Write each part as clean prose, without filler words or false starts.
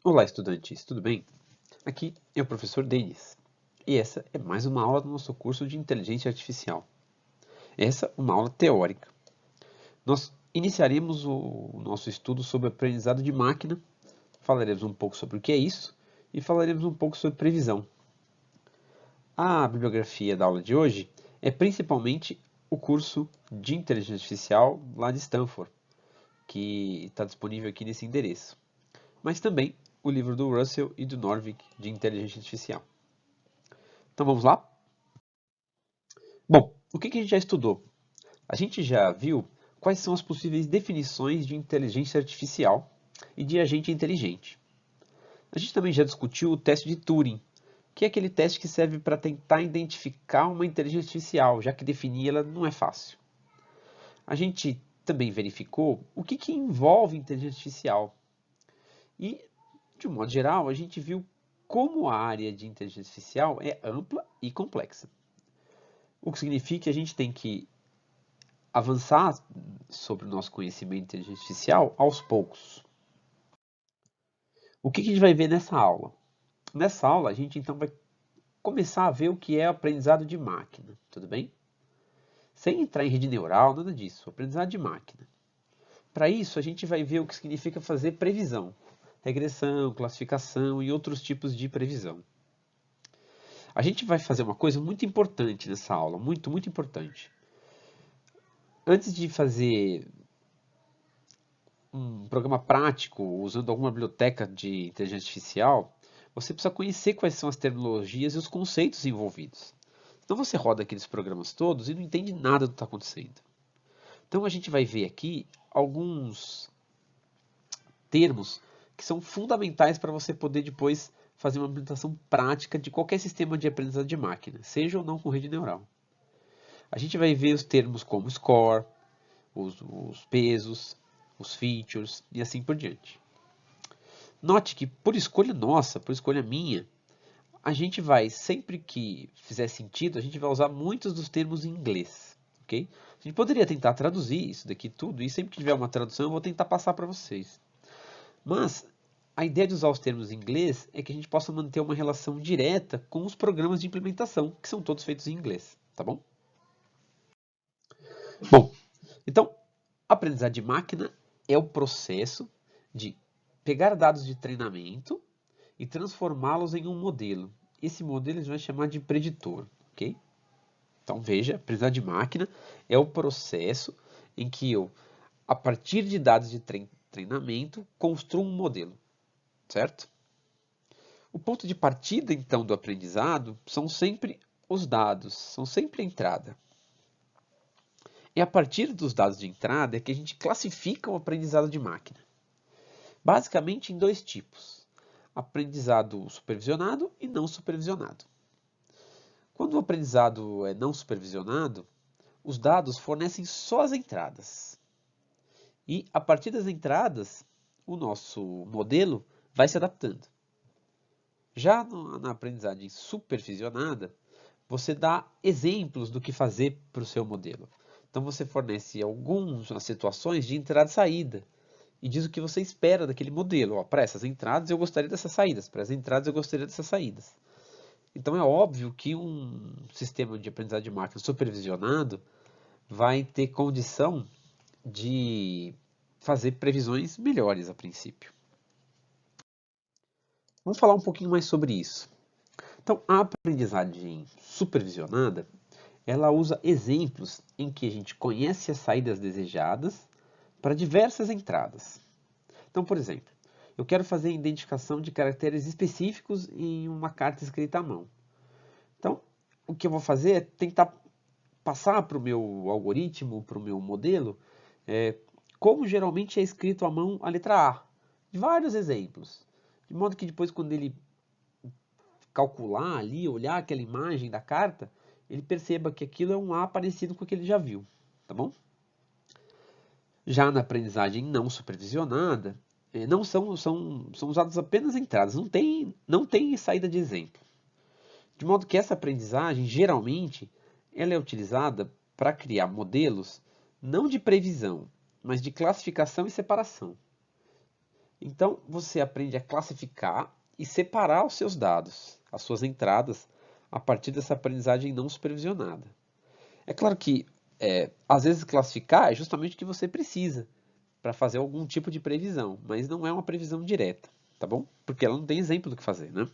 Olá, estudantes, tudo bem? Aqui é o professor Denis e essa é mais uma aula do nosso curso de Inteligência Artificial. Essa é uma aula teórica. Nós iniciaremos o nosso estudo sobre aprendizado de máquina, falaremos um pouco sobre o que é isso e falaremos um pouco sobre previsão. A bibliografia da aula de hoje é principalmente o curso de Inteligência Artificial lá de Stanford, que está disponível aqui nesse endereço, mas também o livro do Russell e do Norvig de Inteligência Artificial. Então vamos lá? Bom, o que a gente já estudou? A gente já viu quais são as possíveis definições de inteligência artificial e de agente inteligente. A gente também já discutiu o teste de Turing, que é aquele teste que serve para tentar identificar uma inteligência artificial, já que definir ela não é fácil. A gente também verificou o que envolve inteligência artificial. E, de um modo geral, a gente viu como a área de inteligência artificial é ampla e complexa. O que significa que a gente tem que avançar sobre o nosso conhecimento de inteligência artificial aos poucos. O que a gente vai ver nessa aula? Nessa aula, a gente então vai começar a ver o que é aprendizado de máquina, tudo bem? Sem entrar em rede neural, nada disso, aprendizado de máquina. Para isso, a gente vai ver o que significa fazer previsão, regressão, classificação e outros tipos de previsão. A gente vai fazer uma coisa muito importante nessa aula, muito importante. Antes de fazer um programa prático usando alguma biblioteca de inteligência artificial, você precisa conhecer quais são as terminologias e os conceitos envolvidos. Senão você roda aqueles programas todos e não entende nada do que está acontecendo. Então a gente vai ver aqui alguns termos que são fundamentais para você poder depois fazer uma implementação prática de qualquer sistema de aprendizado de máquina, seja ou não com rede neural. A gente vai ver os termos como score, os pesos, os features e assim por diante. Note que por escolha nossa, por escolha minha, a gente vai, sempre que fizer sentido, a gente vai usar muitos dos termos em inglês, ok? A gente poderia tentar traduzir isso daqui tudo, e sempre que tiver uma tradução eu vou tentar passar para vocês. Mas a ideia de usar os termos em inglês é que a gente possa manter uma relação direta com os programas de implementação, que são todos feitos em inglês, tá bom? Bom, então, aprendizado de máquina é o processo de pegar dados de treinamento e transformá-los em um modelo. Esse modelo a gente vai chamar de preditor, ok? Então veja, aprendizado de máquina é o processo em que eu, a partir de dados de treinamento, construo um modelo, certo? O ponto de partida, então, do aprendizado são sempre os dados, são sempre a entrada. E a partir dos dados de entrada é que a gente classifica o aprendizado de máquina. Basicamente em dois tipos: aprendizado supervisionado e não supervisionado. Quando o aprendizado é não supervisionado, os dados fornecem só as entradas. E a partir das entradas, o nosso modelo vai se adaptando. Já na aprendizagem supervisionada, você dá exemplos do que fazer para o seu modelo. Então você fornece algumas situações de entrada e saída e diz o que você espera daquele modelo. Para essas entradas eu gostaria dessas saídas, para essas entradas eu gostaria dessas saídas. Então é óbvio que um sistema de aprendizagem de máquina supervisionado vai ter condição de fazer previsões melhores a princípio. Vamos falar um pouquinho mais sobre isso. Então, a aprendizagem supervisionada, ela usa exemplos em que a gente conhece as saídas desejadas para diversas entradas. Então, por exemplo, eu quero fazer a identificação de caracteres específicos em uma carta escrita à mão. Então, o que eu vou fazer é tentar passar para o meu algoritmo, para o meu modelo, como geralmente é escrito à mão a letra A. Vários exemplos. De modo que depois, quando ele calcular ali, olhar aquela imagem da carta, ele perceba que aquilo é um A parecido com o que ele já viu, tá bom? Já na aprendizagem não supervisionada, não são usadas apenas entradas, não tem saída de exemplo. De modo que essa aprendizagem, geralmente, ela é utilizada para criar modelos não de previsão, mas de classificação e separação. Então, você aprende a classificar e separar os seus dados, as suas entradas, a partir dessa aprendizagem não supervisionada. É claro que, às vezes, classificar é justamente o que você precisa para fazer algum tipo de previsão, mas não é uma previsão direta, tá bom? Porque ela não tem exemplo do que fazer, né?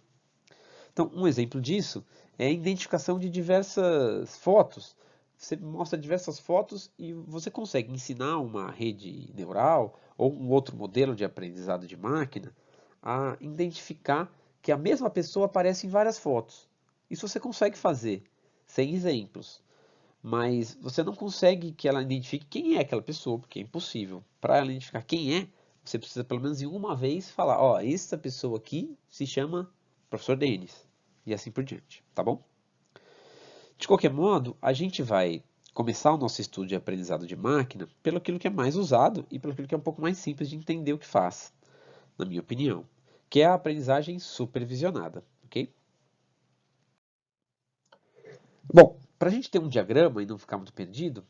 Então, um exemplo disso é a identificação de diversas fotos. Você mostra diversas fotos e você consegue ensinar uma rede neural ou um outro modelo de aprendizado de máquina a identificar que a mesma pessoa aparece em várias fotos. Isso você consegue fazer sem exemplos, mas você não consegue que ela identifique quem é aquela pessoa, porque é impossível. Para ela identificar quem é, você precisa pelo menos em uma vez falar, ó, essa pessoa aqui se chama professor Denis, e assim por diante, tá bom? De qualquer modo, a gente vai começar o nosso estudo de aprendizado de máquina pelo aquilo que é mais usado e pelo aquilo que é um pouco mais simples de entender o que faz, na minha opinião, que é a aprendizagem supervisionada, ok? Bom, para a gente ter um diagrama e não ficar muito perdido,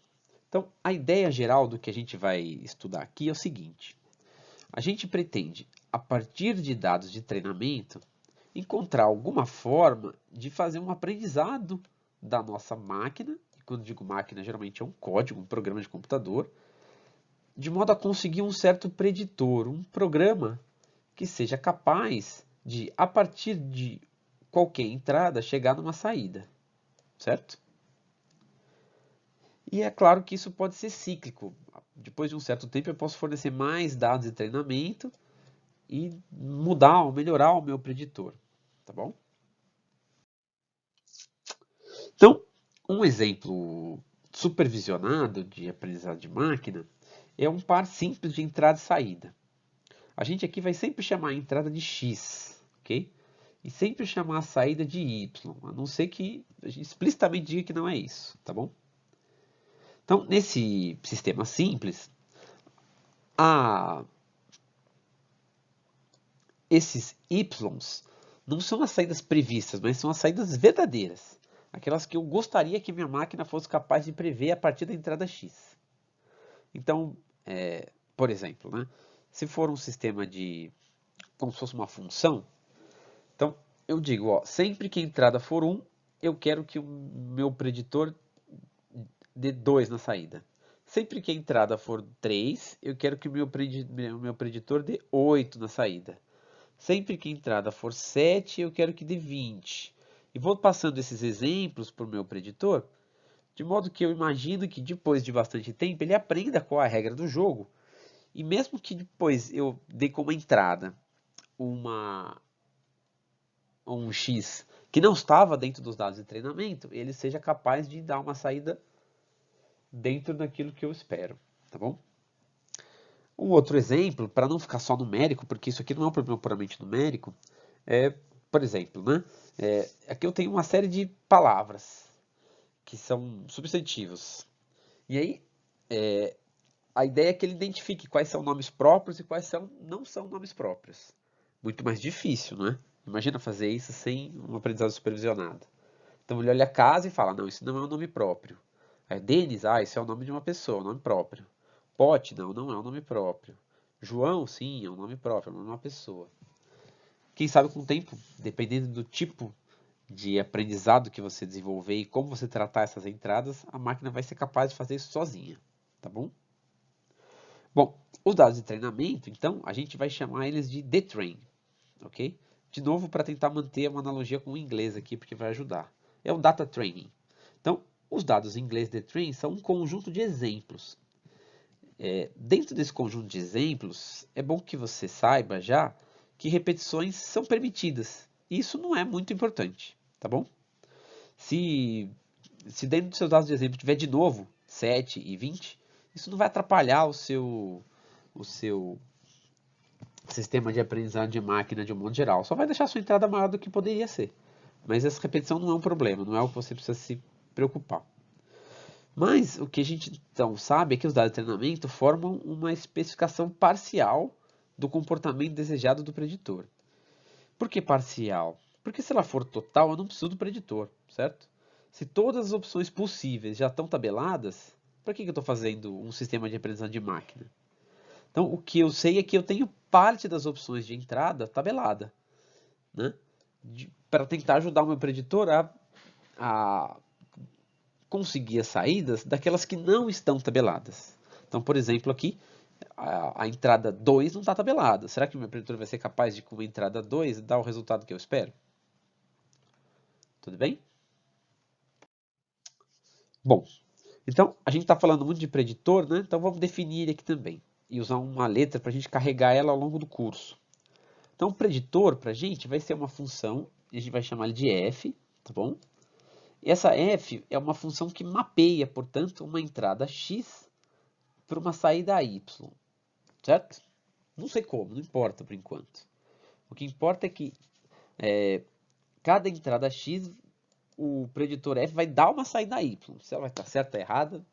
então a ideia geral do que a gente vai estudar aqui é o seguinte: a gente pretende, a partir de dados de treinamento, encontrar alguma forma de fazer um aprendizado da nossa máquina, e quando digo máquina, geralmente é um código, um programa de computador, de modo a conseguir um certo preditor, um programa que seja capaz de, a partir de qualquer entrada, chegar numa saída, certo? E é claro que isso pode ser cíclico. Depois de um certo tempo, eu posso fornecer mais dados de treinamento e mudar ou melhorar o meu preditor, tá bom? Então, um exemplo supervisionado de aprendizado de máquina é um par simples de entrada e saída. A gente aqui vai sempre chamar a entrada de X, ok? E sempre chamar a saída de Y, a não ser que a gente explicitamente diga que não é isso, tá bom? Então, nesse sistema simples, a esses Ys não são as saídas previstas, mas são as saídas verdadeiras. Aquelas que eu gostaria que minha máquina fosse capaz de prever a partir da entrada X. Então, por exemplo, né, se for um sistema de, como se fosse uma função, então eu digo, ó, sempre que a entrada for 1, eu quero que o meu preditor dê 2 na saída. Sempre que a entrada for 3, eu quero que o meu preditor dê 8 na saída. Sempre que a entrada for 7, eu quero que dê 20. E vou passando esses exemplos para o meu preditor, de modo que eu imagino que depois de bastante tempo ele aprenda qual é a regra do jogo. E mesmo que depois eu dê como entrada uma, um X que não estava dentro dos dados de treinamento, ele seja capaz de dar uma saída dentro daquilo que eu espero, tá bom? Um outro exemplo, para não ficar só numérico, porque isso aqui não é um problema puramente numérico, é, por exemplo, né? Aqui eu tenho uma série de palavras que são substantivos. E aí, a ideia é que ele identifique quais são nomes próprios e quais não são nomes próprios. Muito mais difícil, não é? Imagina fazer isso sem um aprendizado supervisionado. Então ele olha a casa e fala, não, isso não é um nome próprio. Aí, Denis, isso é o nome de uma pessoa, um nome próprio. Pote, não, não é um nome próprio. João, sim, é um nome próprio, é o nome de uma pessoa. Quem sabe com o tempo, dependendo do tipo de aprendizado que você desenvolver e como você tratar essas entradas, a máquina vai ser capaz de fazer isso sozinha, tá bom? Bom, os dados de treinamento, então, a gente vai chamar eles de DTrain, ok? De novo, para tentar manter uma analogia com o inglês aqui, porque vai ajudar. É o Data Training. Então, os dados em inglês DTrain são um conjunto de exemplos. Dentro desse conjunto de exemplos, é bom que você saiba já que repetições são permitidas. Isso não é muito importante, tá bom? Se, se dentro dos seus dados de exemplo tiver de novo 7 e 20, isso não vai atrapalhar o seu sistema de aprendizado de máquina de um modo geral. Só vai deixar a sua entrada maior do que poderia ser. Mas essa repetição não é um problema, não é o que você precisa se preocupar. Mas o que a gente então sabe é que os dados de treinamento formam uma especificação parcial do comportamento desejado do preditor. Por que parcial? Porque se ela for total, eu não preciso do preditor, certo? Se todas as opções possíveis já estão tabeladas, para que eu estou fazendo um sistema de aprendizado de máquina? Então, o que eu sei é que eu tenho parte das opções de entrada tabelada, né? Para tentar ajudar o meu preditor a conseguir as saídas daquelas que não estão tabeladas. Então, por exemplo, aqui, a entrada 2 não está tabelada. Será que o meu preditor vai ser capaz de, com a entrada 2, dar o resultado que eu espero? Tudo bem? Bom, então a gente está falando muito de preditor, né? Então vamos definir ele aqui também. E usar uma letra para a gente carregar ela ao longo do curso. Então, o preditor, para a gente, vai ser uma função, e a gente vai chamar ele de f, tá bom? E essa f é uma função que mapeia, portanto, uma entrada x para uma saída y, certo? Não sei como, não importa por enquanto. O que importa é que cada entrada x, o preditor f vai dar uma saída y. Se ela vai estar certa ou errada,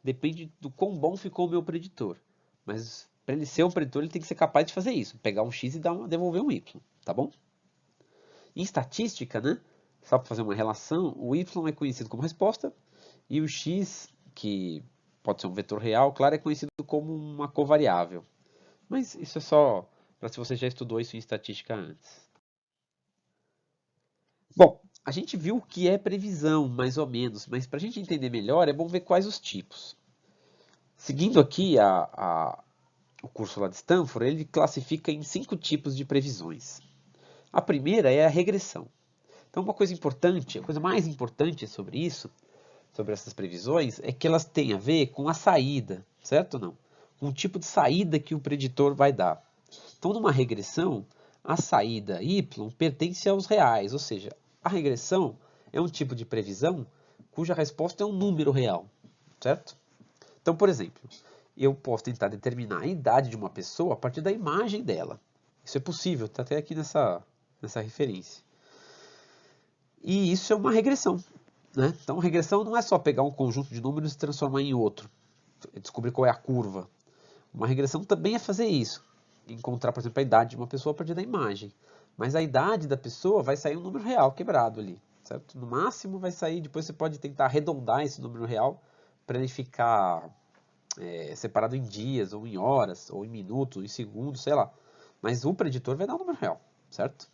depende do quão bom ficou o meu preditor. Mas para ele ser um preditor, ele tem que ser capaz de fazer isso, pegar um x e devolver um y, tá bom? Em estatística, né? Só para fazer uma relação, o y é conhecido como resposta e o x, que pode ser um vetor real, claro, é conhecido como uma covariável. Mas isso é só para se você já estudou isso em estatística antes. Bom, a gente viu o que é previsão, mais ou menos, mas para a gente entender melhor, é bom ver quais os tipos. Seguindo aqui o curso lá de Stanford, ele classifica em 5 tipos de previsões. A primeira é a regressão. Então, uma coisa importante, a coisa mais importante sobre isso, sobre essas previsões, é que elas têm a ver com a saída, certo ou não? Com o tipo de saída que o preditor vai dar. Então, numa regressão, a saída y pertence aos reais, ou seja, a regressão é um tipo de previsão cuja resposta é um número real, certo? Então, por exemplo, eu posso tentar determinar a idade de uma pessoa a partir da imagem dela. Isso é possível, está até aqui nessa referência. E isso é uma regressão, né? Então, regressão não é só pegar um conjunto de números e transformar em outro, descobrir qual é a curva. Uma regressão também é fazer isso, encontrar, por exemplo, a idade de uma pessoa a partir da imagem. Mas a idade da pessoa vai sair um número real quebrado ali, certo? No máximo vai sair, depois você pode tentar arredondar esse número real para ele ficar separado em dias, ou em horas, ou em minutos, em segundos, sei lá. Mas o preditor vai dar um número real, certo?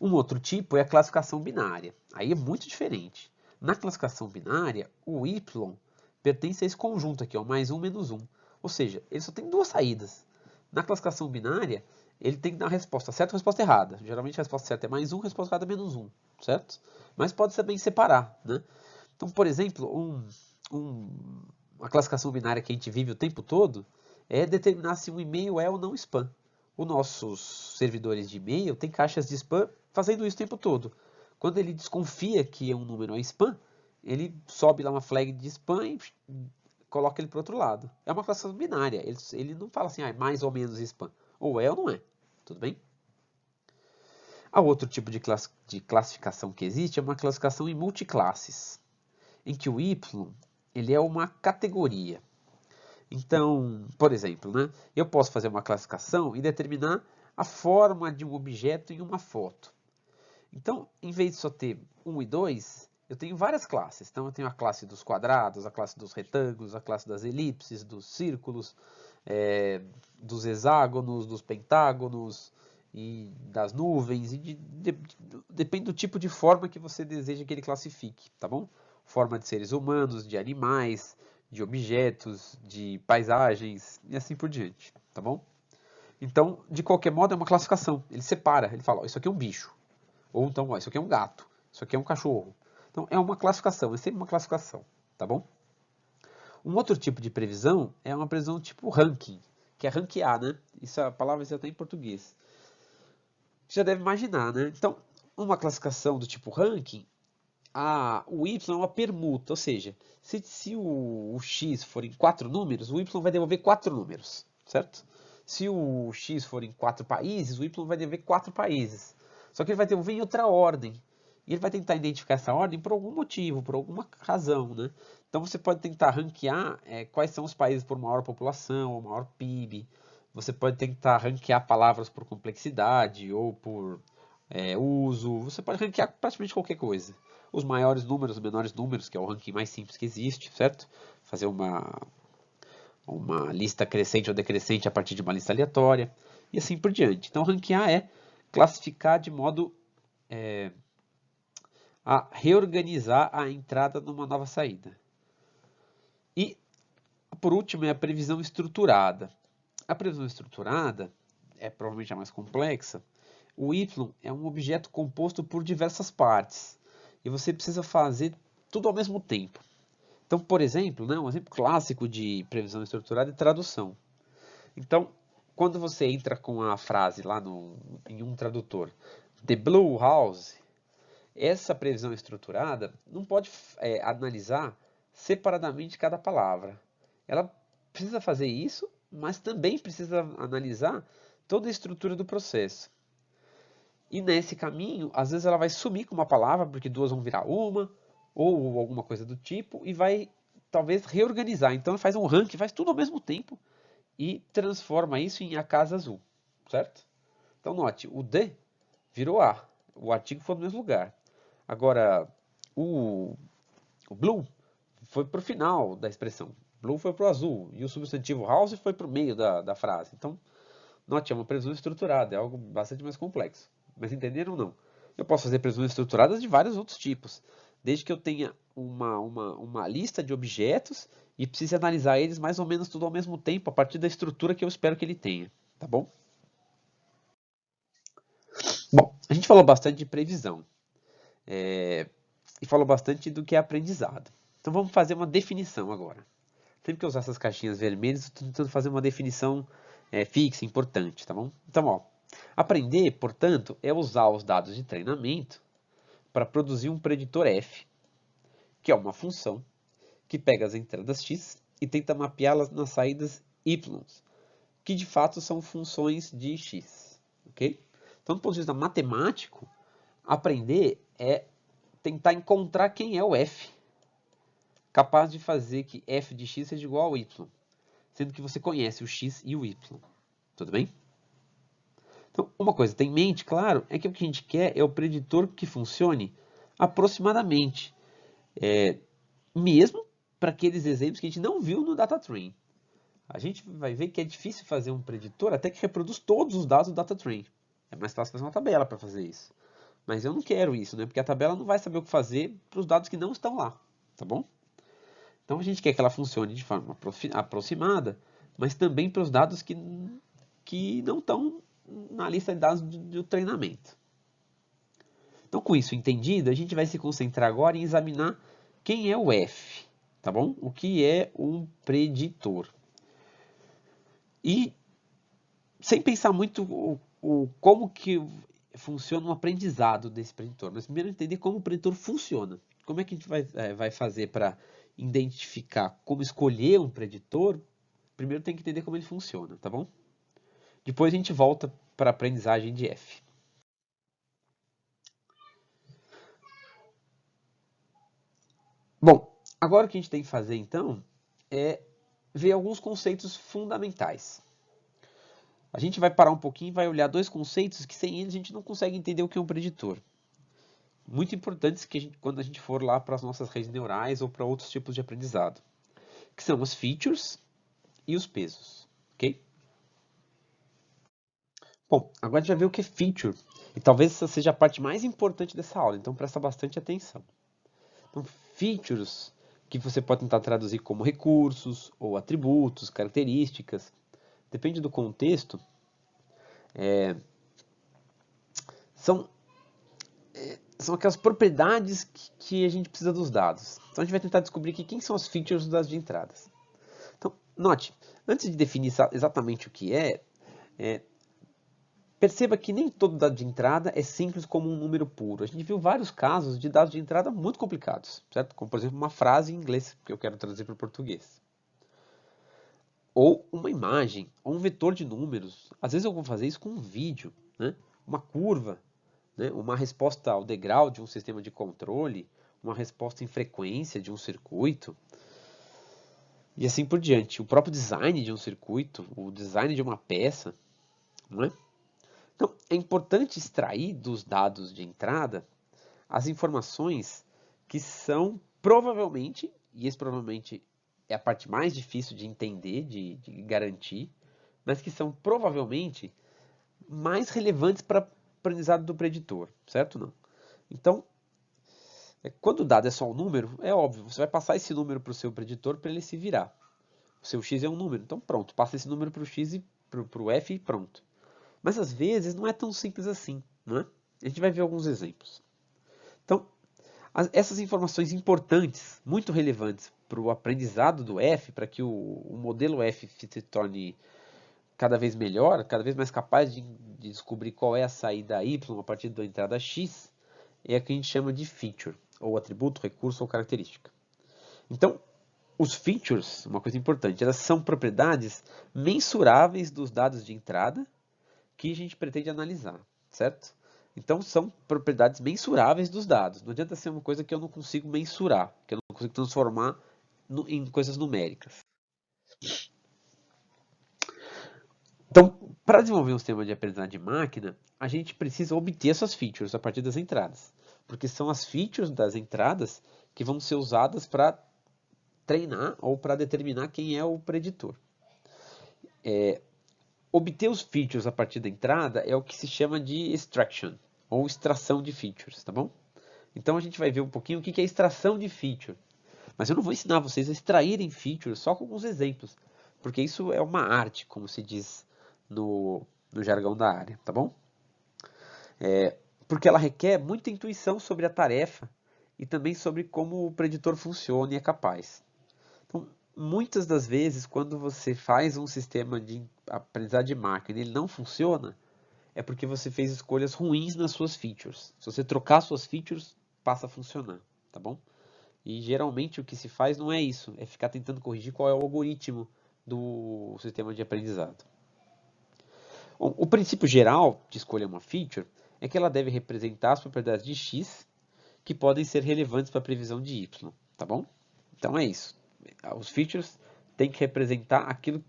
Um outro tipo é a classificação binária. Aí é muito diferente. Na classificação binária, o y pertence a esse conjunto aqui, ó, mais um menos um. Ou seja, ele só tem duas saídas. Na classificação binária, ele tem que dar a resposta certa ou a resposta errada. Geralmente a resposta certa é mais um, a resposta errada é menos um, certo? Mas pode também separar, né? Então, por exemplo, uma classificação binária que a gente vive o tempo todo é determinar se um e-mail é ou não spam. Os nossos servidores de e-mail têm caixas de spam fazendo isso o tempo todo. Quando ele desconfia que um número é spam, ele sobe lá uma flag de spam e coloca ele para o outro lado. É uma classificação binária. Ele não fala assim, mais ou menos spam. Ou é ou não é. Tudo bem? Há outro tipo de classificação que existe, é uma classificação em multiclasses, em que o y ele é uma categoria. Então, por exemplo, né, eu posso fazer uma classificação e determinar a forma de um objeto em uma foto. Então, em vez de só ter 1 e 2, eu tenho várias classes. Então, eu tenho a classe dos quadrados, a classe dos retângulos, a classe das elipses, dos círculos, dos hexágonos, dos pentágonos e das nuvens. Depende do tipo de forma que você deseja que ele classifique, tá bom? Forma de seres humanos, de animais, de objetos, de paisagens e assim por diante, tá bom? Então, de qualquer modo, é uma classificação. Ele separa, ele fala, ó, isso aqui é um bicho. Ou então, ó, isso aqui é um gato, isso aqui é um cachorro. Então, é uma classificação, é sempre uma classificação, tá bom? Um outro tipo de previsão é uma previsão tipo ranking, que é ranquear, né? Isso a palavra já está em português. Você já deve imaginar, né? Então, uma classificação do tipo ranking, o y é uma permuta, ou seja, se o x for em 4 números, o y vai devolver 4 números, certo? Se o x for em 4 países, o y vai devolver 4 países. Só que ele vai devolver em outra ordem. E ele vai tentar identificar essa ordem por algum motivo, por alguma razão, né? Então você pode tentar ranquear quais são os países por maior população ou maior PIB. Você pode tentar ranquear palavras por complexidade ou por uso. Você pode ranquear praticamente qualquer coisa. Os maiores números, os menores números, que é o ranking mais simples que existe, certo? Fazer uma lista crescente ou decrescente a partir de uma lista aleatória, e assim por diante. Então, ranquear é classificar de modo a reorganizar a entrada numa nova saída. E, por último, é a previsão estruturada. A previsão estruturada é provavelmente a mais complexa. O Y é um objeto composto por diversas partes e você precisa fazer tudo ao mesmo tempo. Então, por exemplo, um exemplo clássico de previsão estruturada é tradução. Então, quando você entra com a frase lá em um tradutor, The Blue House, essa previsão estruturada não pode analisar separadamente cada palavra. Ela precisa fazer isso, mas também precisa analisar toda a estrutura do processo. E nesse caminho, às vezes ela vai sumir com uma palavra, porque duas vão virar uma, ou alguma coisa do tipo, e vai talvez reorganizar. Então ela faz um ranking, faz tudo ao mesmo tempo e transforma isso em a casa azul, certo? Então note, o D virou A, o artigo foi no mesmo lugar. Agora, o blue foi para o final da expressão. Blue foi para o azul e o substantivo house foi para o meio da frase. Então, note, é uma previsão estruturada, é algo bastante mais complexo. Mas entenderam ou não? Eu posso fazer previsões estruturadas de vários outros tipos, desde que eu tenha uma lista de objetos e precise analisar eles mais ou menos tudo ao mesmo tempo, a partir da estrutura que eu espero que ele tenha. Tá bom? Bom, a gente falou bastante de previsão. E falou bastante do que é aprendizado. Então vamos fazer uma definição agora. Sempre que eu usar essas caixinhas vermelhas, eu estou tentando fazer uma definição fixa, importante, tá bom? Então, ó, aprender, portanto, é usar os dados de treinamento para produzir um preditor f, que é uma função que pega as entradas x e tenta mapeá-las nas saídas y, que de fato são funções de x, ok? Então, do ponto de vista matemático, aprender é tentar encontrar quem é o f, capaz de fazer que f de x seja igual ao y, sendo que você conhece o x e o y. Tudo bem? Então, uma coisa tem em mente, claro, é que o que a gente quer é o preditor que funcione aproximadamente, mesmo para aqueles exemplos que a gente não viu no DataTrain. A gente vai ver que é difícil fazer um preditor até que reproduz todos os dados do DataTrain. É mais fácil fazer uma tabela para fazer isso. Mas eu não quero isso, né? Porque a tabela não vai saber o que fazer para os dados que não estão lá, tá bom? Então a gente quer que ela funcione de forma aproximada, mas também para os dados que não estão na lista de dados do treinamento. Então, com isso entendido, a gente vai se concentrar agora em examinar quem é o F, tá bom? O que é um preditor. E sem pensar muito como que funciona o aprendizado desse preditor, mas primeiro entender como o preditor funciona. Como é que a gente vai fazer para identificar como escolher um preditor? Primeiro tem que entender como ele funciona, tá bom? Depois a gente volta para a aprendizagem de F. Bom, agora o que a gente tem que fazer então é ver alguns conceitos fundamentais. A gente vai parar um pouquinho e vai olhar dois conceitos que sem eles a gente não consegue entender o que é um preditor. Muito importantes que quando a gente for lá para as nossas redes neurais ou para outros tipos de aprendizado, que são os features e os pesos, ok? Bom, agora a gente vai ver o que é feature, e talvez essa seja a parte mais importante dessa aula, então presta bastante atenção. Então, features, que você pode tentar traduzir como recursos, ou atributos, características, depende do contexto, são aquelas propriedades que a gente precisa dos dados. Então a gente vai tentar descobrir aqui quem são os features das de entradas. Então, note, antes de definir exatamente o que perceba que nem todo dado de entrada é simples como um número puro. A gente viu vários casos de dados de entrada muito complicados, certo? Como, por exemplo, uma frase em inglês que eu quero traduzir para o português. Ou uma imagem, ou um vetor de números. Às vezes eu vou fazer isso com um vídeo, né? Uma curva, né? Uma resposta ao degrau de um sistema de controle, uma resposta em frequência de um circuito, e assim por diante. O próprio design de um circuito, o design de uma peça, não é? Então, é importante extrair dos dados de entrada as informações que são provavelmente, e esse provavelmente é a parte mais difícil de entender, de garantir, mas que são provavelmente mais relevantes para o aprendizado do preditor, certo ou não? Então, quando o dado é só um número, é óbvio, você vai passar esse número para o seu preditor para ele se virar. O seu x é um número, então pronto, passa esse número para o x e para o f e pronto. Mas às vezes não é tão simples assim, não é? A gente vai ver alguns exemplos. Então, essas informações importantes, muito relevantes para o aprendizado do F, para que o modelo F se torne cada vez melhor, cada vez mais capaz de descobrir qual é a saída Y a partir da entrada X, é a que a gente chama de feature, ou atributo, recurso ou característica. Então, os features, uma coisa importante, elas são propriedades mensuráveis dos dados de entrada que a gente pretende analisar, certo? Então, são propriedades mensuráveis dos dados. Não adianta ser uma coisa que eu não consigo mensurar, que eu não consigo transformar em coisas numéricas. Então, para desenvolver um sistema de aprendizagem de máquina, a gente precisa obter essas features a partir das entradas. Porque são as features das entradas que vão ser usadas para treinar ou para determinar quem é o preditor. Obter os features a partir da entrada é o que se chama de extraction, ou extração de features, tá bom? Então a gente vai ver um pouquinho o que é extração de feature. Mas eu não vou ensinar vocês a extraírem features só com alguns exemplos, porque isso é uma arte, como se diz no jargão da área, tá bom? Porque ela requer muita intuição sobre a tarefa e também sobre como o preditor funciona e é capaz. Então, muitas das vezes, quando você faz um sistema de aprendizagem de máquina e ele não funciona, é porque você fez escolhas ruins nas suas features. Se você trocar suas features, passa a funcionar, tá bom? E geralmente o que se faz não é isso, é ficar tentando corrigir qual é o algoritmo do sistema de aprendizado. Bom, o princípio geral de escolher uma feature é que ela deve representar as propriedades de x que podem ser relevantes para a previsão de y, tá bom? Então é isso. Os features têm que representar aquilo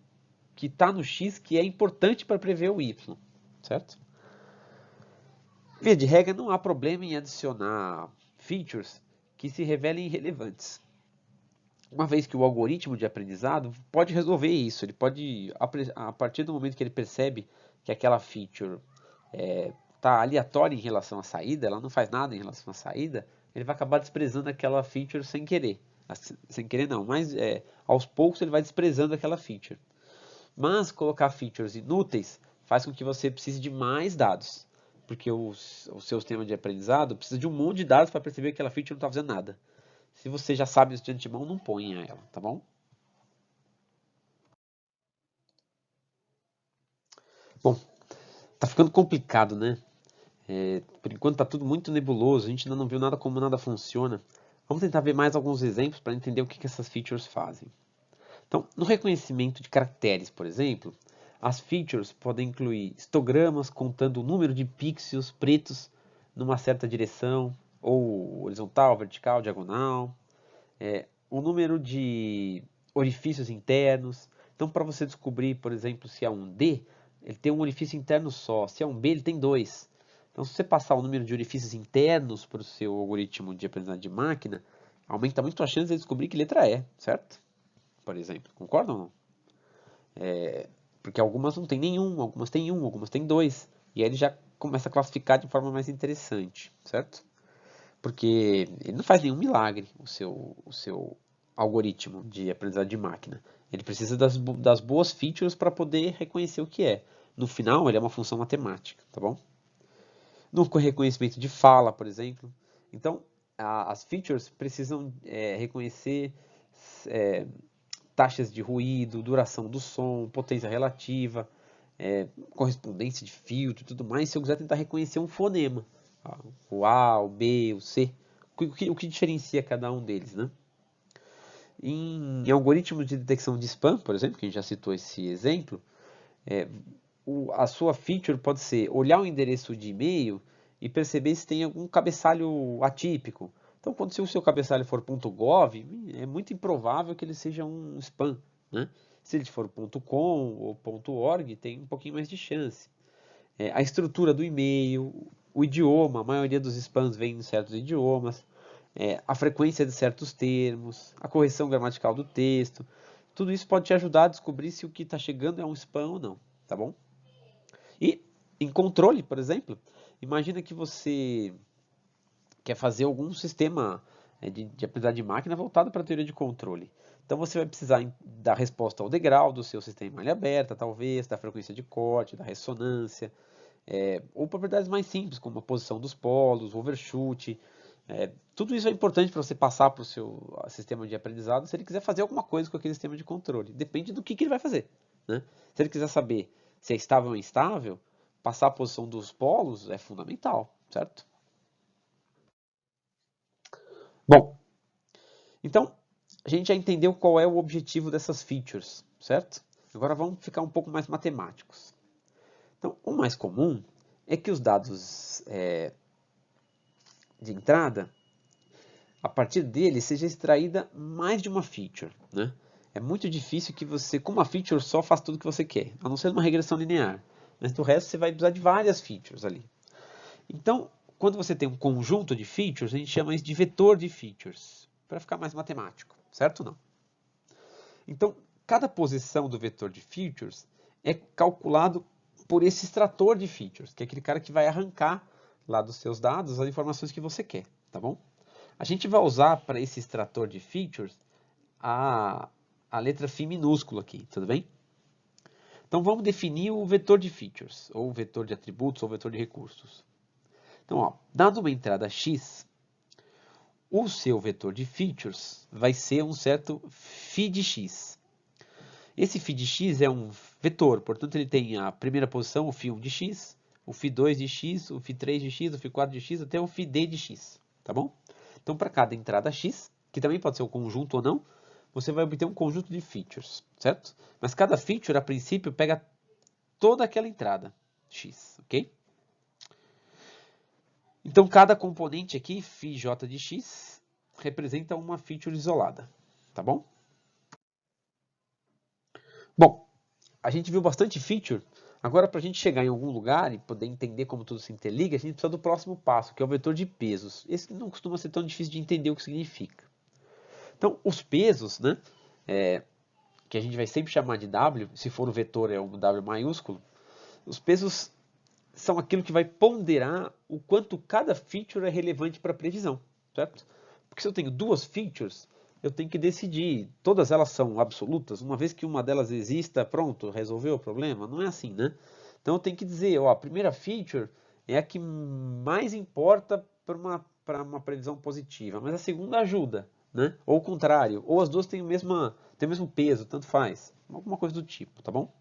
que está no x que é importante para prever o y, certo? Via de regra, não há problema em adicionar features que se revelem irrelevantes. Uma vez que o algoritmo de aprendizado pode resolver isso, ele pode, a partir do momento que ele percebe que aquela feature está aleatória em relação à saída, ela não faz nada em relação à saída, ele vai acabar desprezando aquela feature sem querer. Sem querer não, mas aos poucos ele vai desprezando aquela feature. Mas colocar features inúteis faz com que você precise de mais dados, porque o seu sistema de aprendizado precisa de um monte de dados para perceber que aquela feature não está fazendo nada. Se você já sabe isso de antemão, não ponha ela, tá bom? Bom, tá ficando complicado, né? Por enquanto tá tudo muito nebuloso, a gente ainda não viu nada como nada funciona. Vamos tentar ver mais alguns exemplos para entender o que essas features fazem. Então, no reconhecimento de caracteres, por exemplo, as features podem incluir histogramas contando o número de pixels pretos numa certa direção, ou horizontal, vertical, diagonal, o número de orifícios internos. Então, para você descobrir, por exemplo, se é um D, ele tem um orifício interno só. Se é um B, ele tem dois. Então, se você passar o número de orifícios internos para o seu algoritmo de aprendizagem de máquina, aumenta muito a chance de descobrir que letra é, certo? Por exemplo, concordam ou não? Porque algumas não tem nenhum, algumas tem um, algumas tem dois. E aí ele já começa a classificar de forma mais interessante, certo? Porque ele não faz nenhum milagre, o seu algoritmo de aprendizado de máquina. Ele precisa das boas features para poder reconhecer o que é. No final, ele é uma função matemática, tá bom? No reconhecimento de fala, por exemplo. Então, as features precisam reconhecer taxas de ruído, duração do som, potência relativa, correspondência de filtro e tudo mais, se eu quiser tentar reconhecer um fonema. O A, o B, o C. O que diferencia cada um deles, né? Em algoritmos de detecção de spam, por exemplo, que a gente já citou esse exemplo, a sua feature pode ser olhar o endereço de e-mail e perceber se tem algum cabeçalho atípico. Então, quando o seu cabeçalho for .gov, é muito improvável que ele seja um spam, né? Se ele for .com ou .org, tem um pouquinho mais de chance. A estrutura do e-mail, o idioma, a maioria dos spams vem em certos idiomas. a frequência de certos termos, a correção gramatical do texto. Tudo isso pode te ajudar a descobrir se o que está chegando é um spam ou não, tá bom? E em controle, por exemplo, imagina que você quer fazer algum sistema de aprendizagem de máquina voltado para a teoria de controle. Então você vai precisar dar resposta ao degrau do seu sistema em malha aberta, talvez, da frequência de corte, da ressonância, ou propriedades mais simples, como a posição dos polos, o overshoot. Tudo isso é importante para você passar para o seu sistema de aprendizado se ele quiser fazer alguma coisa com aquele sistema de controle. Depende do que ele vai fazer, né? Se ele quiser saber se é estável ou instável, passar a posição dos polos é fundamental, certo? Bom, então a gente já entendeu qual é o objetivo dessas features, certo? Agora vamos ficar um pouco mais matemáticos. Então, o mais comum é que os dados de entrada, a partir dele, seja extraída mais de uma feature, né? É muito difícil que você, com uma feature só, faça tudo o que você quer, a não ser uma regressão linear. Mas do resto, você vai precisar de várias features ali. Então, quando você tem um conjunto de features, a gente chama isso de vetor de features, para ficar mais matemático, certo ou não? Então, cada posição do vetor de features é calculado por esse extrator de features, que é aquele cara que vai arrancar lá dos seus dados as informações que você quer, tá bom? A gente vai usar para esse extrator de features a letra φ minúscula aqui, tudo bem? Então vamos definir o vetor de features, ou vetor de atributos, ou vetor de recursos. Então, ó, dado uma entrada x, o seu vetor de features vai ser um certo φ de x. Esse φ de x é um vetor, portanto ele tem a primeira posição, o φ1 de x, o φ2 de x, o φ3 de x, o φ4 de x, até o φd de x, tá bom? Então para cada entrada x, que também pode ser um conjunto ou não, você vai obter um conjunto de features, certo? Mas cada feature, a princípio, pega toda aquela entrada x, ok? Então cada componente aqui, φj de x, representa uma feature isolada, tá bom? Bom, a gente viu bastante feature. Agora, para a gente chegar em algum lugar e poder entender como tudo se interliga, a gente precisa do próximo passo, que é o vetor de pesos. Esse não costuma ser tão difícil de entender o que significa. Então, os pesos, né, que a gente vai sempre chamar de W, se for o vetor é um W maiúsculo, os pesos são aquilo que vai ponderar o quanto cada feature é relevante para a previsão, certo? Porque se eu tenho duas features, eu tenho que decidir, todas elas são absolutas, uma vez que uma delas exista, pronto, resolveu o problema? Não é assim, né? Então eu tenho que dizer, ó, a primeira feature é a que mais importa para uma previsão positiva, mas a segunda ajuda, né? Ou o contrário, ou as duas têm têm o mesmo peso, tanto faz, alguma coisa do tipo, tá bom?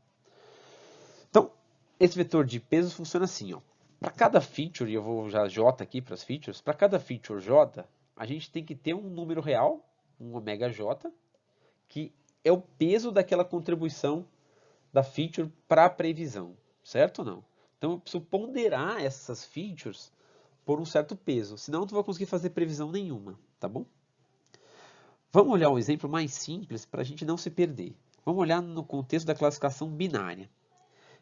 Então, esse vetor de pesos funciona assim, ó. Para cada feature, e eu vou já J aqui para as features, para cada feature J, a gente tem que ter um número real, um ômega J, que é o peso daquela contribuição da feature para a previsão, certo ou não? Então eu preciso ponderar essas features por um certo peso, senão eu não vou conseguir fazer previsão nenhuma, tá bom? Vamos olhar um exemplo mais simples para a gente não se perder. Vamos olhar no contexto da classificação binária.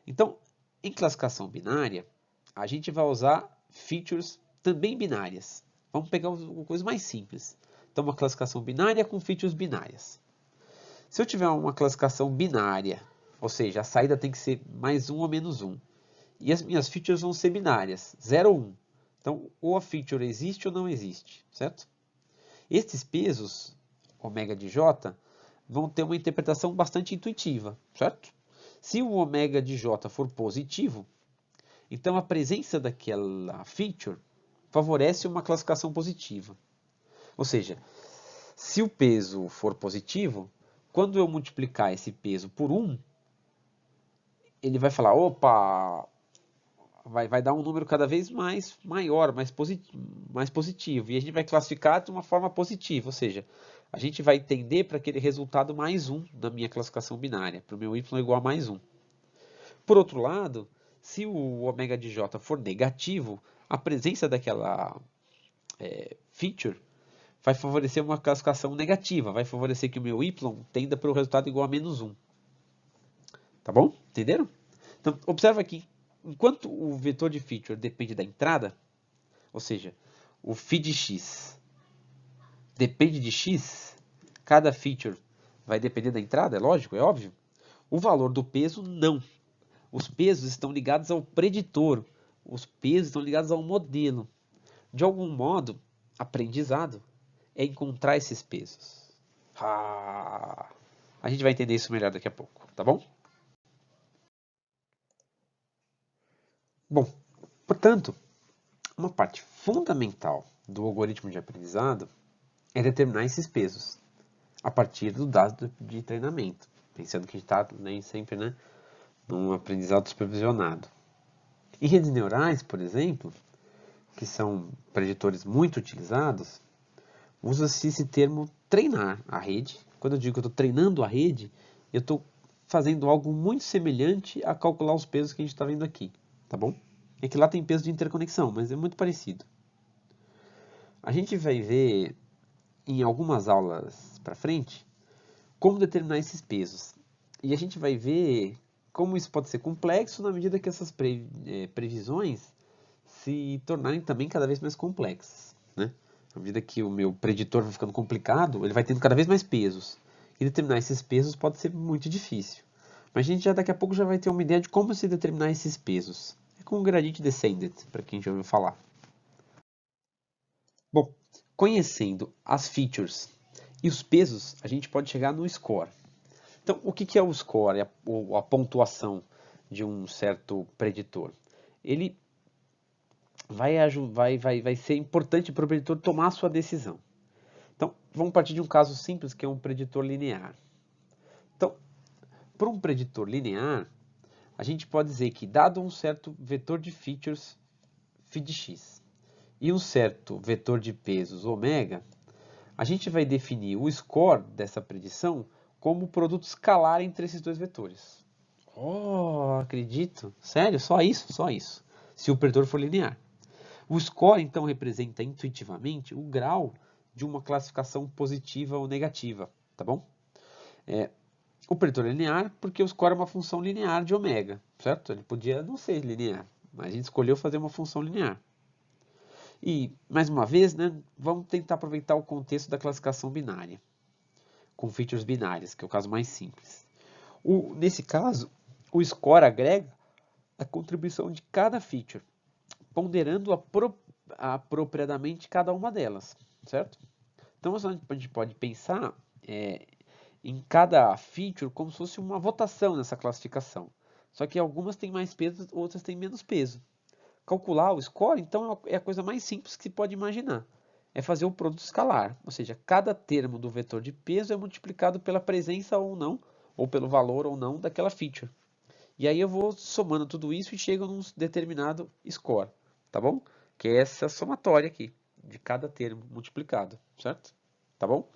Então, em classificação binária, a gente vai usar features também binárias. Vamos pegar uma coisa mais simples. Então, uma classificação binária com features binárias. Se eu tiver uma classificação binária, ou seja, a saída tem que ser mais 1 ou menos 1, e as minhas features vão ser binárias, 0 ou 1. Então, ou a feature existe ou não existe, certo? Estes pesos, ômega de J, vão ter uma interpretação bastante intuitiva, certo? Se o ômega de J for positivo, então a presença daquela feature favorece uma classificação positiva. Ou seja, se o peso for positivo, quando eu multiplicar esse peso por 1, ele vai falar, opa, vai dar um número cada vez mais maior, mais positivo. E a gente vai classificar de uma forma positiva, ou seja, a gente vai tender para aquele resultado mais 1 na minha classificação binária, para o meu y igual a mais 1. Por outro lado, se o ômega de J for negativo, a presença daquela feature vai favorecer uma classificação negativa, vai favorecer que o meu y tenda para o resultado igual a menos 1. Tá bom? Entenderam? Então, observa aqui, enquanto o vetor de feature depende da entrada, ou seja, o φ de x depende de x, cada feature vai depender da entrada, é lógico, é óbvio. O valor do peso, não. Os pesos estão ligados ao preditor. Os pesos estão ligados ao modelo. De algum modo, aprendizado é encontrar esses pesos. A gente vai entender isso melhor daqui a pouco, tá bom? Bom, portanto, uma parte fundamental do algoritmo de aprendizado é determinar esses pesos a partir do dado de treinamento, pensando que a gente está nem sempre, né, num aprendizado supervisionado. Em redes neurais, por exemplo, que são preditores muito utilizados, usa-se esse termo treinar a rede. Quando eu digo que eu estou treinando a rede, eu estou fazendo algo muito semelhante a calcular os pesos que a gente está vendo aqui, tá bom? É que lá tem peso de interconexão, mas é muito parecido. A gente vai ver em algumas aulas para frente como determinar esses pesos. E a gente vai ver como isso pode ser complexo na medida que essas previsões se tornarem também cada vez mais complexas, né? À medida que o meu preditor vai ficando complicado, ele vai tendo cada vez mais pesos. E determinar esses pesos pode ser muito difícil. Mas a gente já daqui a pouco já vai ter uma ideia de como se determinar esses pesos. É com o gradient descendant, para quem já ouviu falar. Bom, conhecendo as features e os pesos, a gente pode chegar no score. Então, o que é o score, a pontuação de um certo preditor? Ele vai ser importante para o preditor tomar a sua decisão. Então, vamos partir de um caso simples, que é um preditor linear. Então, para um preditor linear, a gente pode dizer que, dado um certo vetor de features φx e um certo vetor de pesos ômega, a gente vai definir o score dessa predição como o produto escalar entre esses dois vetores. Oh, acredito. Sério? Só isso? Só isso. Se o preditor for linear. O score, então, representa intuitivamente o grau de uma classificação positiva ou negativa, tá bom? O preditor é linear porque o score é uma função linear de ômega, certo? Ele podia não ser linear, mas a gente escolheu fazer uma função linear. E, mais uma vez, né, vamos tentar aproveitar o contexto da classificação binária, com features binárias, que é o caso mais simples. Nesse caso, o score agrega a contribuição de cada feature, ponderando apropriadamente cada uma delas, certo? Então, a gente pode pensar em cada feature como se fosse uma votação nessa classificação. Só que algumas têm mais peso, outras têm menos peso. Calcular o score, então, é a coisa mais simples que se pode imaginar. É fazer o produto escalar, ou seja, cada termo do vetor de peso é multiplicado pela presença ou não, ou pelo valor ou não daquela feature. E aí eu vou somando tudo isso e chego num determinado score, tá bom? Que é essa somatória aqui, de cada termo multiplicado, certo? Tá bom?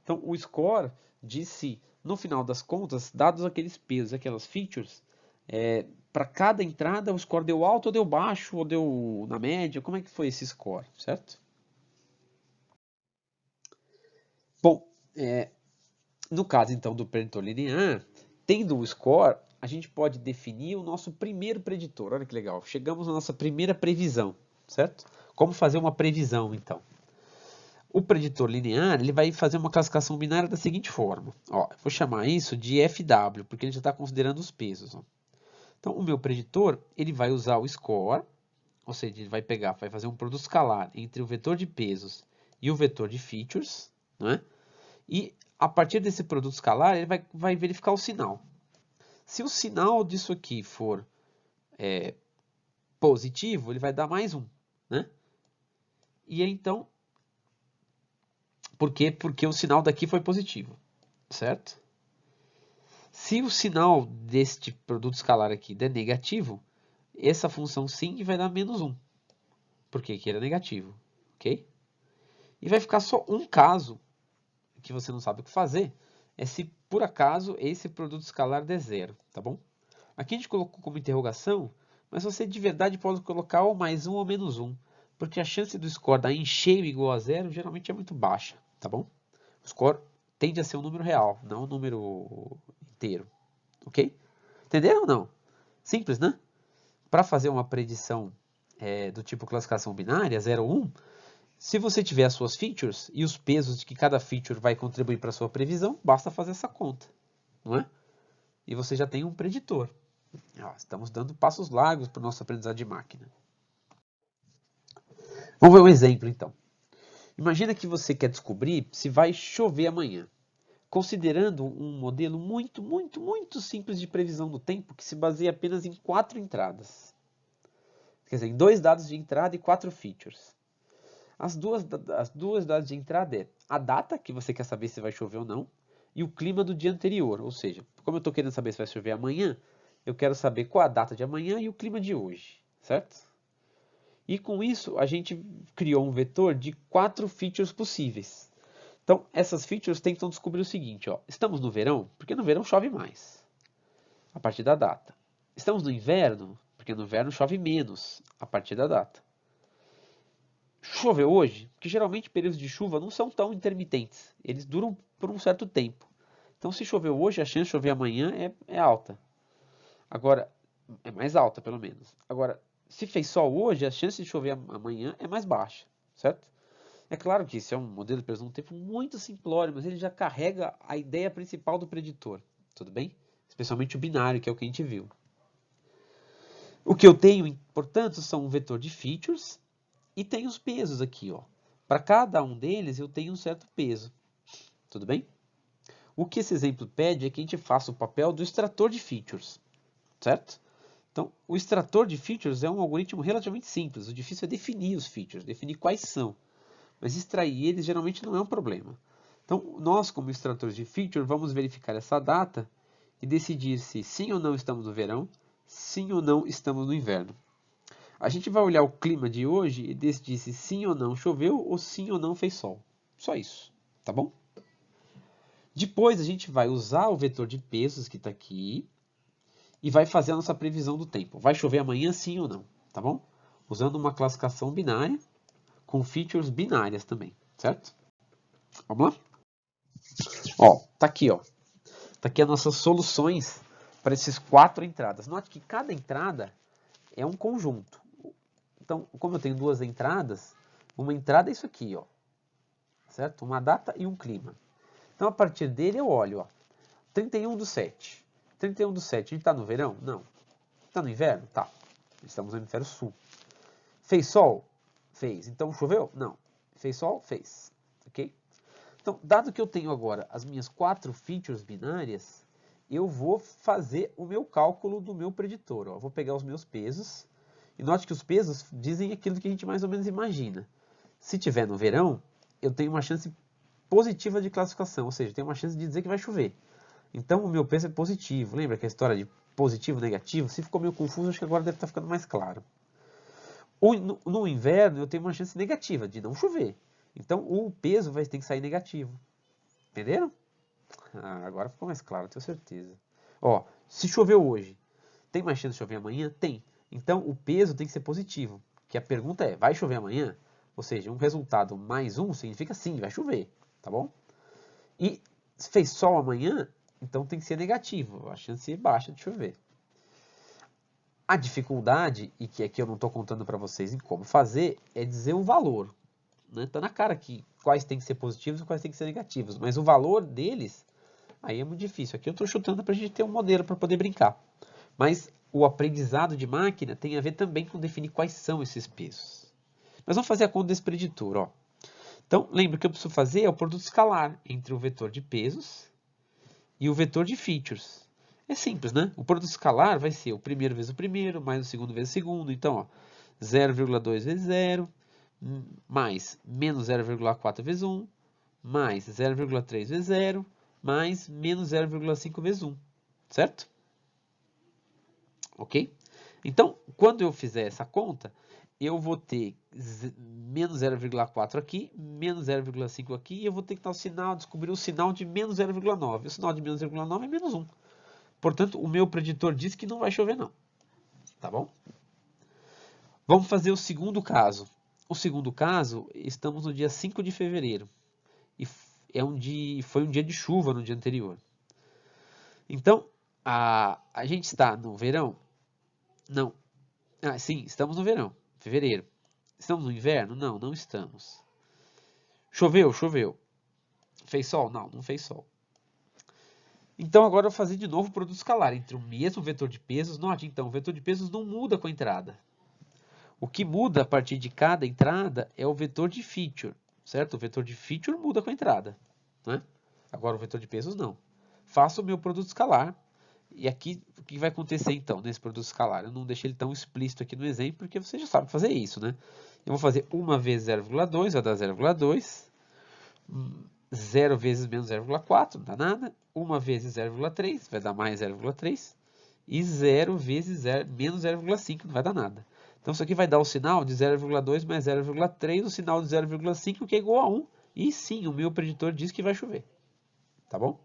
Então, o score diz se, no final das contas, dados aqueles pesos, aquelas features, para cada entrada o score deu alto ou deu baixo, ou deu na média, como é que foi esse score, certo? Bom, no caso então do preditor linear, tendo o score, a gente pode definir o nosso primeiro preditor. Olha que legal, chegamos na nossa primeira previsão, certo? Como fazer uma previsão então? O preditor linear ele vai fazer uma classificação binária da seguinte forma. Ó, eu vou chamar isso de FW, porque ele já está considerando os pesos. Ó. Então, o meu preditor ele vai usar o score, ou seja, ele vai pegar, vai fazer um produto escalar entre o vetor de pesos e o vetor de features, né? E a partir desse produto escalar, ele vai verificar o sinal. Se o sinal disso aqui for positivo, ele vai dar mais um, né? E então, por quê? Porque o sinal daqui foi positivo, certo? Se o sinal deste produto escalar aqui der negativo, essa função sim vai dar menos 1, porque aqui era negativo, ok? E vai ficar só um caso que você não sabe o que fazer, é se por acaso esse produto escalar der zero, tá bom? Aqui a gente colocou como interrogação, mas você de verdade pode colocar ou mais 1 ou menos 1, porque a chance do score dar em cheio igual a zero geralmente é muito baixa, tá bom? O score tende a ser um número real, não um número inteiro, ok? Entenderam ou não? Simples, né? Para fazer uma predição do tipo classificação binária, 0 ou 1, Se você tiver as suas features e os pesos de que cada feature vai contribuir para a sua previsão, basta fazer essa conta, não é? E você já tem um preditor. Estamos dando passos largos para o nosso aprendizado de máquina. Vamos ver um exemplo, então. Imagina que você quer descobrir se vai chover amanhã, considerando um modelo muito simples de previsão do tempo que se baseia apenas em 4 entradas. Quer dizer, em 2 dados de entrada e 4 features. As duas dados de entrada é a data, que você quer saber se vai chover ou não, e o clima do dia anterior. Ou seja, como eu estou querendo saber se vai chover amanhã, eu quero saber qual a data de amanhã e o clima de hoje, certo? E com isso, a gente criou um vetor de 4 features possíveis. Então, essas features tentam descobrir o seguinte, ó. Estamos no verão? Porque no verão chove mais, a partir da data. Estamos no inverno? Porque no inverno chove menos, a partir da data. Choveu hoje? Porque geralmente períodos de chuva não são tão intermitentes. Eles duram por um certo tempo. Então, se choveu hoje, a chance de chover amanhã é alta. Agora, é mais alta, pelo menos. Agora, se fez sol hoje, a chance de chover amanhã é mais baixa, certo? É claro que isso é um modelo de previsão do tempo muito simplório, mas ele já carrega a ideia principal do preditor, tudo bem? Especialmente o binário, que é o que a gente viu. O que eu tenho, portanto, são um vetor de features e tem os pesos aqui, ó. Para cada um deles eu tenho um certo peso, tudo bem? O que esse exemplo pede é que a gente faça o papel do extrator de features, certo? Então, o extrator de features é um algoritmo relativamente simples. O difícil é definir os features, definir quais são. Mas extrair eles geralmente não é um problema. Então, nós, como extratores de feature, vamos verificar essa data e decidir se sim ou não estamos no verão, sim ou não estamos no inverno. A gente vai olhar o clima de hoje e decidir se sim ou não choveu ou sim ou não fez sol. Só isso, tá bom? Depois a gente vai usar o vetor de pesos que está aqui e vai fazer a nossa previsão do tempo. Vai chover amanhã sim ou não, tá bom? Usando uma classificação binária com features binárias também, certo? Vamos lá? Ó, tá aqui, ó. Tá aqui as nossas soluções para esses 4 entradas. Note que cada entrada é um conjunto. Então, como eu tenho 2 entradas, uma entrada é isso aqui, ó. Certo? Uma data e um clima. Então, a partir dele eu olho, ó. 31/7. 31/7, a gente tá no verão? Não. Tá no inverno? Tá. Estamos no hemisfério sul. Fez sol? Fez. Então, choveu? Não. Fez sol? Fez. Ok? Então, dado que eu tenho agora as minhas 4 features binárias, eu vou fazer o meu cálculo do meu preditor. Ó. Eu vou pegar os meus pesos, e note que os pesos dizem aquilo que a gente mais ou menos imagina. Se tiver no verão, eu tenho uma chance positiva de classificação, ou seja, tenho uma chance de dizer que vai chover. Então, o meu peso é positivo. Lembra que a história de positivo e negativo? Se ficou meio confuso, acho que agora deve estar ficando mais claro. No inverno, eu tenho uma chance negativa de não chover. Então, o peso vai ter que sair negativo. Entenderam? Agora ficou mais claro, tenho certeza. Ó, se choveu hoje, tem mais chance de chover amanhã? Tem. Então, o peso tem que ser positivo. Que a pergunta é, vai chover amanhã? Ou seja, um resultado mais 1 significa sim, vai chover. Tá bom? E se fez sol amanhã, então tem que ser negativo. A chance é baixa de chover. A dificuldade, e que aqui eu não estou contando para vocês em como fazer, é dizer o valor. Tá na cara aqui quais tem que ser positivos e quais tem que ser negativos, mas o valor deles, aí é muito difícil. Aqui eu estou chutando para a gente ter um modelo para poder brincar. Mas o aprendizado de máquina tem a ver também com definir quais são esses pesos. Mas vamos fazer a conta desse preditor. Ó. Então, lembra que eu preciso fazer é o produto escalar entre o vetor de pesos e o vetor de features. É simples, né? O produto escalar vai ser o primeiro vezes o primeiro, mais o segundo vezes o segundo. Então, ó, 0,2 vezes 0, mais menos 0,4 vezes 1, mais 0,3 vezes 0, mais menos 0,5 vezes 1, certo? Ok? Então, quando eu fizer essa conta, eu vou ter menos 0,4 aqui, menos 0,5 aqui, e eu vou ter que dar o sinal, descobrir o sinal de menos 0,9. O sinal de menos 0,9 é menos 1. Portanto, o meu preditor diz que não vai chover não. Tá bom? Vamos fazer o segundo caso. O segundo caso, estamos no dia 5 de fevereiro. E foi um dia de chuva no dia anterior. Então, a gente está no verão? Não. Sim, estamos no verão, fevereiro. Estamos no inverno? Não, não estamos. Choveu, choveu. Fez sol? Não, não fez sol. Então agora eu vou fazer de novo o produto escalar entre o mesmo vetor de pesos. Note então, o vetor de pesos não muda com a entrada. O que muda a partir de cada entrada é o vetor de feature, certo? O vetor de feature muda com a entrada, né? Agora o vetor de pesos não. Faço o meu produto escalar. E aqui, o que vai acontecer então nesse produto escalar? Eu não deixei ele tão explícito aqui no exemplo, porque você já sabe fazer isso, né? Eu vou fazer 1 vezes 0,2, vai dar 0,2. 0 vezes menos 0,4, não dá nada. 1 vezes 0,3, vai dar mais 0,3. E 0 vezes menos 0,5, não vai dar nada. Então, isso aqui vai dar o sinal de 0,2 mais 0,3, o sinal de 0,5, que é igual a 1. E sim, o meu preditor diz que vai chover. Tá bom?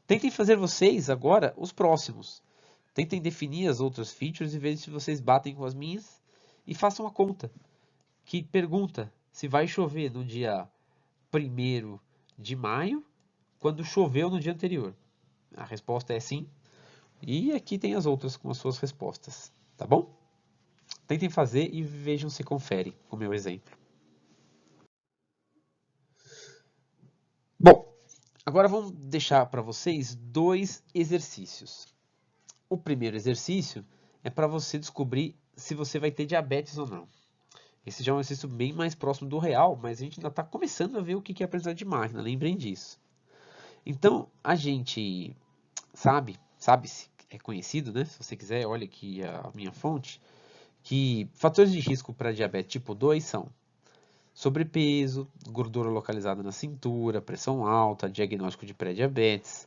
Tentem fazer vocês agora os próximos. Tentem definir as outras features e ver se vocês batem com as minhas. E façam a conta, que pergunta se vai chover no dia 1º de maio, quando choveu no dia anterior. A resposta é sim. E aqui tem as outras com as suas respostas. Tá bom? Tentem fazer e vejam se confere com o meu exemplo. Bom, agora vamos deixar para vocês 2 exercícios. O primeiro exercício é para você descobrir se você vai ter diabetes ou não. Esse já é um exercício bem mais próximo do real, mas a gente ainda está começando a ver o que é aprendizagem de máquina, lembrem disso. Então, a gente sabe-se, é conhecido, né? Se você quiser, olha aqui a minha fonte, que fatores de risco para diabetes tipo 2 são sobrepeso, gordura localizada na cintura, pressão alta, diagnóstico de pré-diabetes,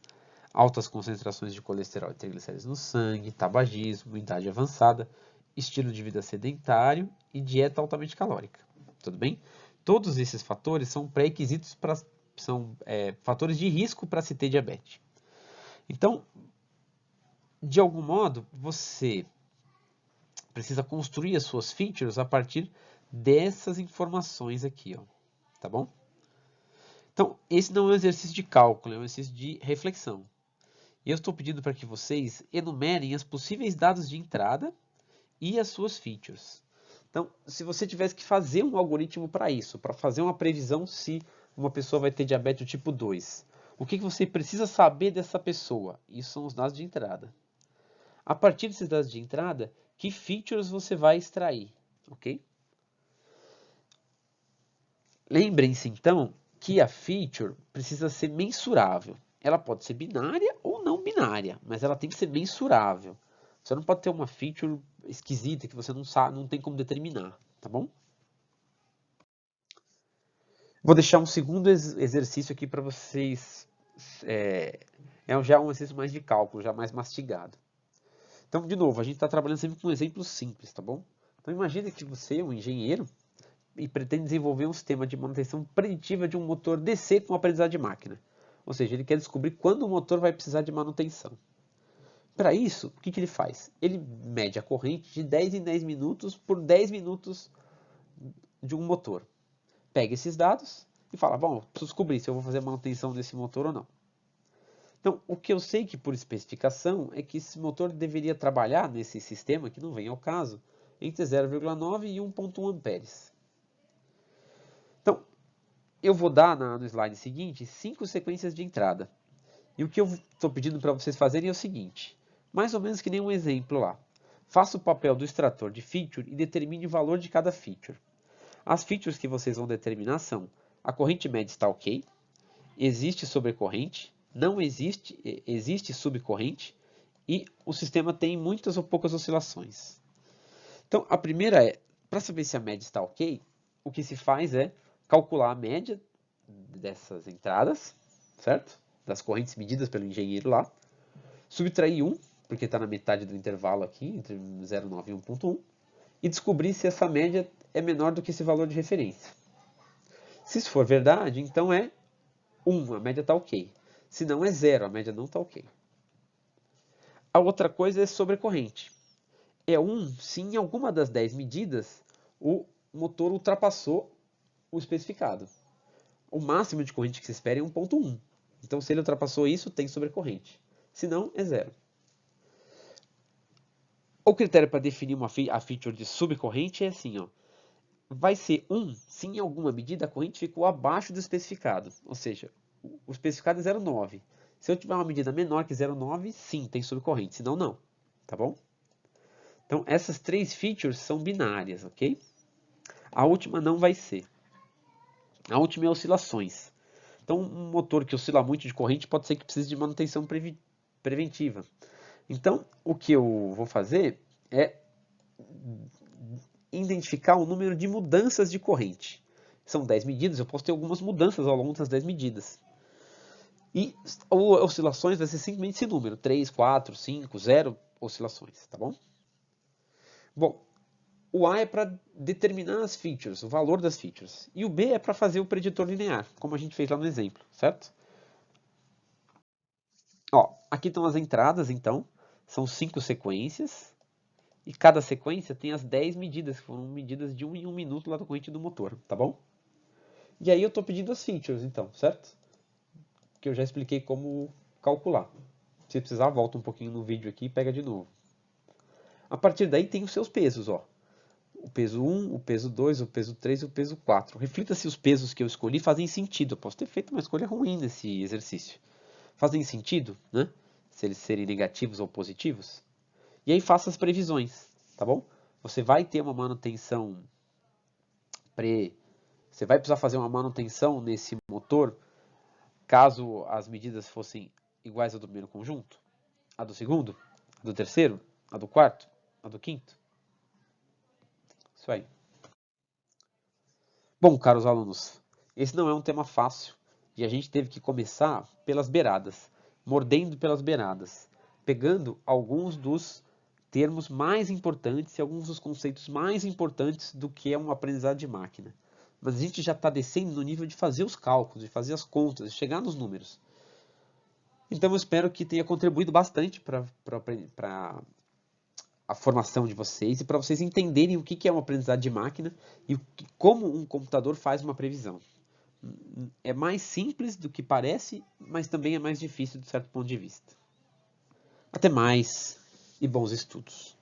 altas concentrações de colesterol e triglicéridos no sangue, tabagismo, idade avançada, estilo de vida sedentário e dieta altamente calórica. Tudo bem? Todos esses fatores são pré-requisitos são fatores de risco para se ter diabetes. Então, de algum modo, você precisa construir as suas features a partir dessas informações aqui, ó, tá bom? Então, esse não é um exercício de cálculo, é um exercício de reflexão. E eu estou pedindo para que vocês enumerem os possíveis dados de entrada e as suas features. Então, se você tivesse que fazer um algoritmo para isso, para fazer uma previsão se uma pessoa vai ter diabetes do tipo 2, o que você precisa saber dessa pessoa? Isso são os dados de entrada. A partir desses dados de entrada, que features você vai extrair, ok? Lembrem-se então que a feature precisa ser mensurável. Ela pode ser binária ou não binária, mas ela tem que ser mensurável. Você não pode ter uma feature esquisita que você não sabe, não tem como determinar, tá bom? Vou deixar um segundo exercício aqui para vocês. Já um exercício mais de cálculo, já mais mastigado. Então, de novo, a gente está trabalhando sempre com um exemplo simples, tá bom? Então, imagine que você é um engenheiro e pretende desenvolver um sistema de manutenção preditiva de um motor DC com aprendizado de máquina. Ou seja, ele quer descobrir quando o motor vai precisar de manutenção. Para isso, o que ele faz? Ele mede a corrente de 10 em 10 minutos por 10 minutos de um motor. Pega esses dados e fala, bom, preciso descobrir se eu vou fazer manutenção desse motor ou não. Então, o que eu sei que por especificação é que esse motor deveria trabalhar nesse sistema, que não vem ao caso, entre 0,9 e 1,1 amperes. Então, eu vou dar no slide seguinte 5 sequências de entrada. E o que eu estou pedindo para vocês fazerem é o seguinte, mais ou menos que nem um exemplo lá. Faça o papel do extrator de feature e determine o valor de cada feature. As features que vocês vão determinar são: a corrente média está ok, existe sobrecorrente, não existe, existe subcorrente e o sistema tem muitas ou poucas oscilações. Então, a primeira é, para saber se a média está ok, o que se faz é calcular a média dessas entradas, certo? Das correntes medidas pelo engenheiro lá, subtrair 1, porque está na metade do intervalo aqui, entre 0,9 e 1,1, e descobrir se essa média é menor do que esse valor de referência. Se isso for verdade, então é 1, a média está ok. Se não é 0, a média não está ok. A outra coisa é sobrecorrente. É 1 se em alguma das 10 medidas o motor ultrapassou o especificado. O máximo de corrente que se espera é 1,1. Então, se ele ultrapassou isso, tem sobrecorrente. Se não, é 0. O critério para definir a feature de subcorrente é assim, ó. vai ser 1 se em alguma medida a corrente ficou abaixo do especificado. Ou seja, o especificado é 0,9. Se eu tiver uma medida menor que 0,9, sim, tem subcorrente, senão não. Tá bom? Então, essas 3 features são binárias, ok? A última não vai ser. A última é oscilações. Então, um motor que oscila muito de corrente pode ser que precise de manutenção preventiva. Então, o que eu vou fazer é identificar o número de mudanças de corrente. São 10 medidas, eu posso ter algumas mudanças ao longo das 10 medidas. E oscilações vai ser simplesmente esse número, 3, 4, 5, 0 oscilações, tá bom? Bom, o A é para determinar as features, o valor das features. E o B é para fazer o preditor linear, como a gente fez lá no exemplo, certo? Ó, aqui estão as entradas, então. São 5 sequências. E cada sequência tem as 10 medidas, que foram medidas de 1 em 1 minuto lá da corrente do motor, tá bom? E aí eu estou pedindo as features, então, certo? Que eu já expliquei como calcular. Se precisar, volta um pouquinho no vídeo aqui e pega de novo. A partir daí tem os seus pesos, ó. O peso 1, o peso 2, o peso 3 e o peso 4. Reflita se os pesos que eu escolhi fazem sentido. Eu posso ter feito uma escolha ruim nesse exercício. Fazem sentido, né? Se eles serem negativos ou positivos. E aí faça as previsões, tá bom? Você vai ter uma manutenção Você vai precisar fazer uma manutenção nesse motor caso as medidas fossem iguais à do primeiro conjunto? A do segundo? A do terceiro? A do quarto? A do quinto? Isso aí. Bom, caros alunos, esse não é um tema fácil e a gente teve que começar pelas beiradas, mordendo pelas beiradas, pegando alguns dos termos mais importantes e alguns dos conceitos mais importantes do que é um aprendizado de máquina. Mas a gente já está descendo no nível de fazer os cálculos, de fazer as contas, de chegar nos números. Então eu espero que tenha contribuído bastante para a formação de vocês e para vocês entenderem o que é uma aprendizado de máquina e como um computador faz uma previsão. É mais simples do que parece, mas também é mais difícil de certo ponto de vista. Até mais e bons estudos!